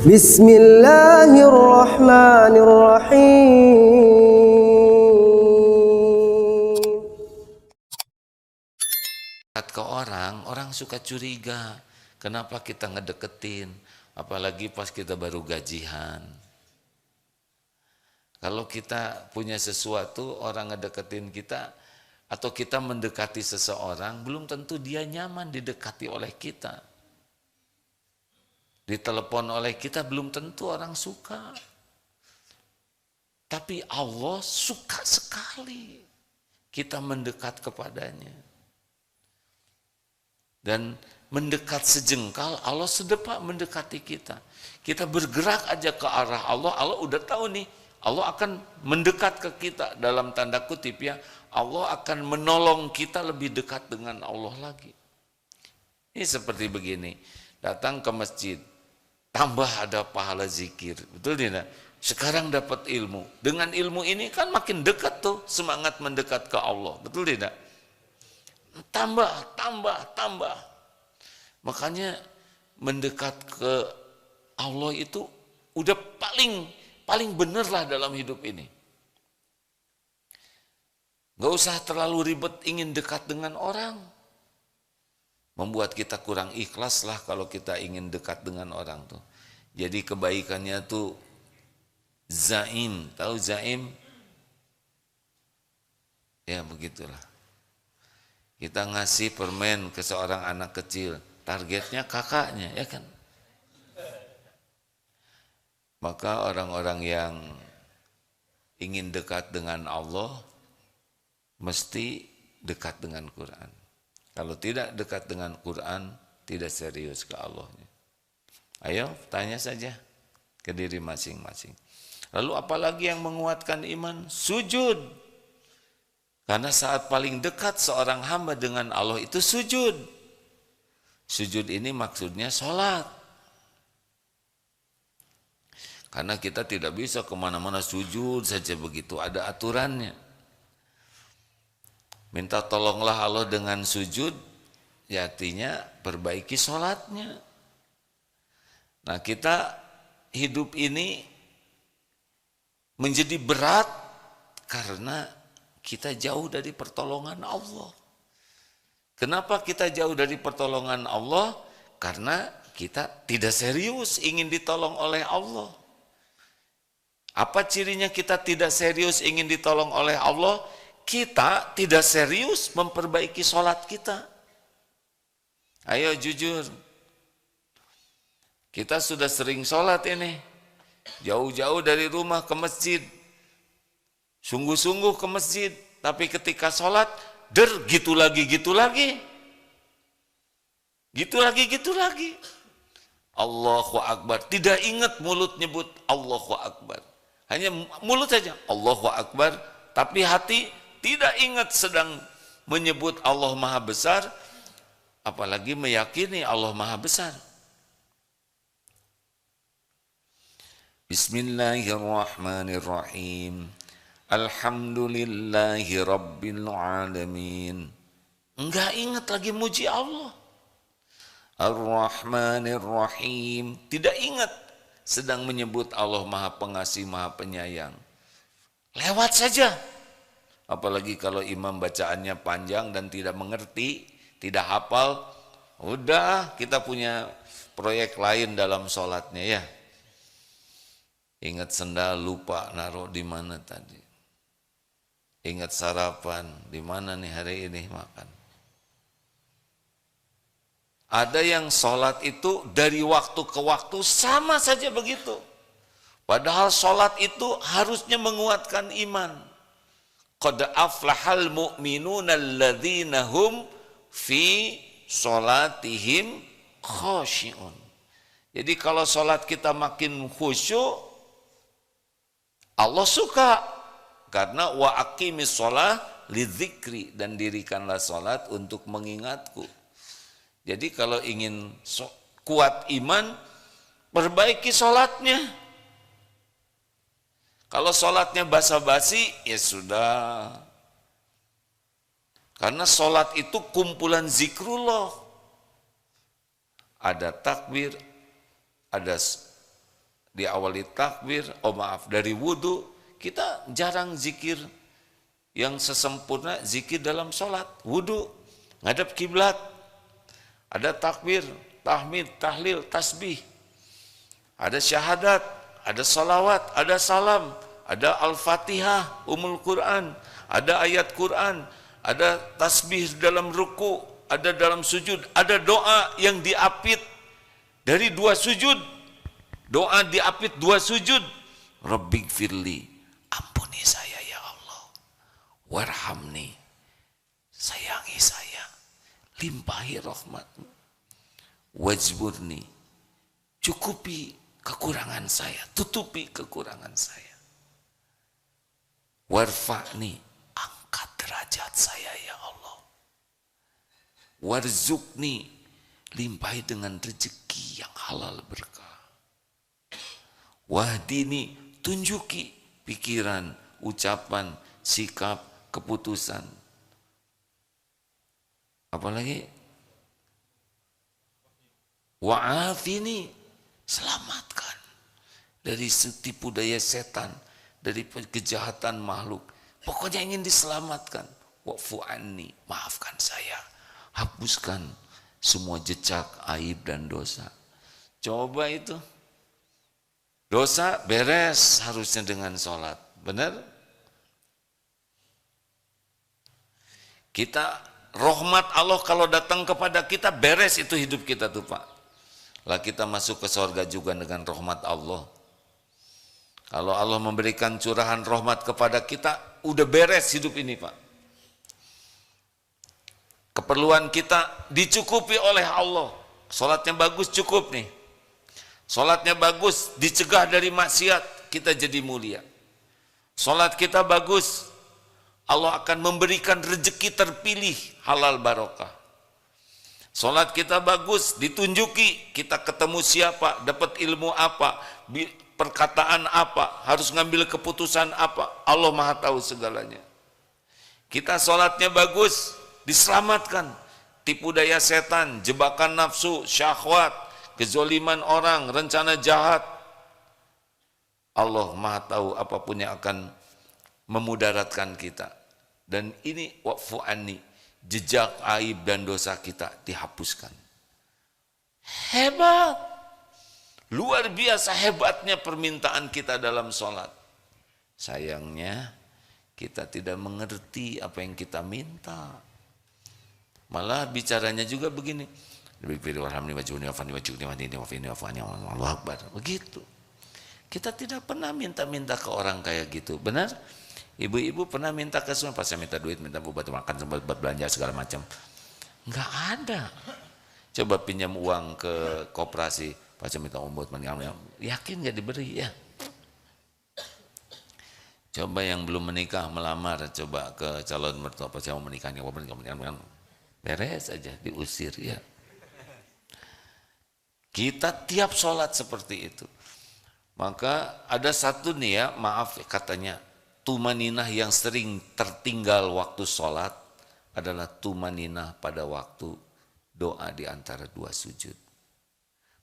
Bismillahirrahmanirrahim. Ke orang suka curiga. Kenapa kita ngedeketin? Apalagi pas kita baru gajian. Kalau kita punya sesuatu, orang ngedeketin kita, atau kita mendekati seseorang, belum tentu dia nyaman didekati oleh kita. Ditelepon oleh kita, belum tentu orang suka. Tapi Allah suka sekali kita mendekat kepadanya. Dan mendekat sejengkal, Allah sedepak mendekati kita. Kita bergerak aja ke arah Allah, Allah udah tahu nih, Allah akan mendekat ke kita. Dalam tanda kutip ya, Allah akan menolong kita lebih dekat dengan Allah lagi. Ini seperti begini, datang ke masjid, tambah ada pahala zikir, betul tidak? Sekarang dapat ilmu, dengan ilmu ini kan makin dekat tuh semangat mendekat ke Allah, betul tidak? Tambah. Makanya mendekat ke Allah itu udah paling bener lah dalam hidup ini. Gak usah terlalu ribet ingin dekat dengan orang. Membuat kita kurang ikhlas lah kalau kita ingin dekat dengan orang tuh. Jadi kebaikannya tuh zaim, tahu zaim? Ya begitulah. Kita ngasih permen ke seorang anak kecil, targetnya kakaknya, ya kan? Maka orang-orang yang ingin dekat dengan Allah, mesti dekat dengan Quran. Kalau tidak dekat dengan Quran, tidak serius ke Allahnya. Ayo tanya saja ke diri masing-masing. Lalu apalagi yang menguatkan iman? Sujud. Karena saat paling dekat seorang hamba dengan Allah itu sujud. Sujud ini maksudnya sholat. Karena kita tidak bisa kemana-mana sujud saja begitu, ada aturannya. Minta tolonglah Allah dengan sujud, ya artinya perbaiki sholatnya. Nah kita hidup ini menjadi berat karena kita jauh dari pertolongan Allah. Kenapa kita jauh dari pertolongan Allah? Karena kita tidak serius ingin ditolong oleh Allah. Apa cirinya kita tidak serius ingin ditolong oleh Allah? Kita tidak serius memperbaiki sholat kita. Ayo jujur. Kita sudah sering sholat ini. Jauh-jauh dari rumah ke masjid. Sungguh-sungguh ke masjid. Tapi ketika sholat, gitu lagi. Allahu Akbar. Tidak ingat mulut nyebut Allahu Akbar. Hanya mulut saja Allahu Akbar. Tapi hati tidak ingat sedang menyebut Allah Maha Besar, apalagi meyakini Allah Maha Besar. Bismillahirrahmanirrahim. Alhamdulillahi Rabbil Alamin. Enggak ingat lagi muji Allah. Ar-Rahmanir-Rahim. Tidak ingat sedang menyebut Allah Maha Pengasih, Maha Penyayang. Lewat saja. Apalagi kalau imam bacaannya panjang dan tidak mengerti, tidak hafal, udah kita punya proyek lain dalam sholatnya ya. Ingat sendal lupa naruh di mana tadi. Ingat sarapan, di mana nih hari ini makan. Ada yang sholat itu dari waktu ke waktu sama saja begitu. Padahal sholat itu harusnya menguatkan iman. Qad aflahal mu'minuna alladzina hum fi sholatihim khashi'un. Jadi kalau sholat kita makin khusyuk, Allah suka. Karena wa aqimis sholah lidzikri, dan dirikanlah sholat untuk mengingatku. Jadi kalau ingin kuat iman, perbaiki sholatnya. Kalau sholatnya basa-basi, ya sudah. Karena sholat itu kumpulan zikrullah. Ada takbir, ada diawali takbir, dari wudu, kita jarang zikir yang sesempurna zikir dalam sholat. Wudu, ngadep kiblat, ada takbir, tahmid, tahlil, tasbih, ada syahadat, ada salawat, ada salam, ada al-fatihah, umul Quran, ada ayat Quran, ada tasbih dalam ruku, ada dalam sujud, ada doa yang diapit dari 2 sujud, doa diapit 2 sujud. Rabbighfirli, ampuni saya ya Allah, warhamni, sayangi saya, limpahi rahmatmu, wajburni, cukupi kekurangan saya, tutupi kekurangan saya, warfa'ni, angkat derajat saya ya Allah, warzukni, limpahi dengan rezeki yang halal berkah, wahdini, tunjuki pikiran, ucapan, sikap, keputusan. Apalagi wa'afini, selamatkan dari tipu daya setan, dari kejahatan makhluk. Pokoknya ingin diselamatkan. Wa'fu anni, maafkan saya, hapuskan semua jejak aib dan dosa. Coba itu, dosa beres harusnya dengan sholat, benar? Kita, rahmat Allah kalau datang kepada kita, beres itu hidup kita tuh Pak. Lah kita masuk ke surga juga dengan rahmat Allah. Kalau Allah memberikan curahan rahmat kepada kita, udah beres hidup ini Pak. Keperluan kita dicukupi oleh Allah. Sholatnya bagus, cukup nih. Sholatnya bagus, dicegah dari maksiat, kita jadi mulia. Sholat kita bagus, Allah akan memberikan rezeki terpilih, halal barokah. Sholat kita bagus, ditunjuki, kita ketemu siapa, dapat ilmu apa, perkataan apa, harus ngambil keputusan apa, Allah Maha tahu segalanya. Kita sholatnya bagus, diselamatkan, tipu daya setan, jebakan nafsu, syahwat, kezoliman orang, rencana jahat. Allah Maha tahu apapun yang akan memudaratkan kita. Dan ini wa'fu anni, jejak aib dan dosa kita dihapuskan. Hebat, luar biasa hebatnya permintaan kita dalam sholat. Sayangnya kita tidak mengerti apa yang kita minta. Malah bicaranya juga begini, begitu. Kita tidak pernah minta-minta ke orang kayak gitu, benar? Ibu-ibu pernah minta ke semua, pas saya minta duit, minta buat makan, buat belanja segala macam. Enggak ada. Coba pinjam uang ke koperasi, pas saya minta buat yakin nggak diberi ya? Coba yang belum menikah melamar, coba ke calon mertua, pas saya mau menikah, beres aja, diusir ya. Kita tiap sholat seperti itu. Maka ada satu nih ya, maaf katanya, tumaninah yang sering tertinggal waktu sholat adalah tumaninah pada waktu doa di antara 2 sujud.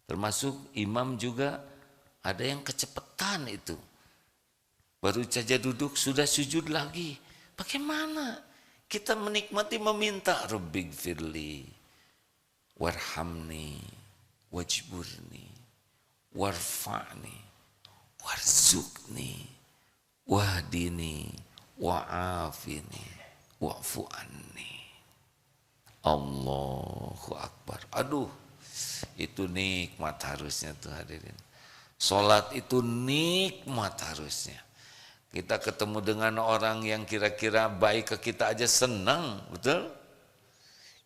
Termasuk imam juga ada yang kecepatan itu. Baru saja duduk sudah sujud lagi. Bagaimana kita menikmati meminta Rabbighfirli, warhamni, wajburni, warfa'ni, warzukni, wahdini, wa'afini, wa'fu anni. Allahu Akbar. Aduh, itu nikmat harusnya tuh hadirin. Sholat itu nikmat harusnya. Kita ketemu dengan orang yang kira-kira baik ke kita aja senang, betul?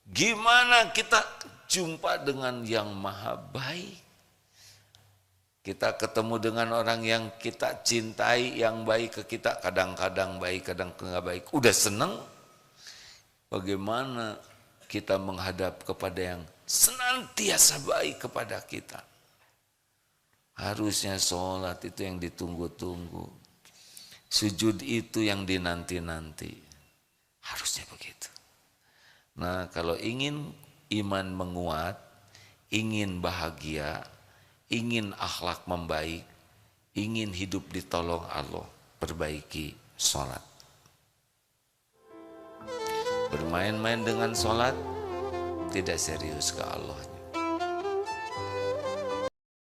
Gimana kita jumpa dengan yang maha baik? Kita ketemu dengan orang yang kita cintai, yang baik ke kita, kadang-kadang baik, kadang enggak baik. Udah senang? Bagaimana kita menghadap kepada yang senantiasa baik kepada kita? Harusnya sholat itu yang ditunggu-tunggu. Sujud itu yang dinanti-nanti. Harusnya begitu. Nah, kalau ingin iman menguat, ingin bahagia, ingin akhlak membaik, ingin hidup ditolong Allah, perbaiki sholat. Bermain-main dengan sholat, tidak serius ke Allah.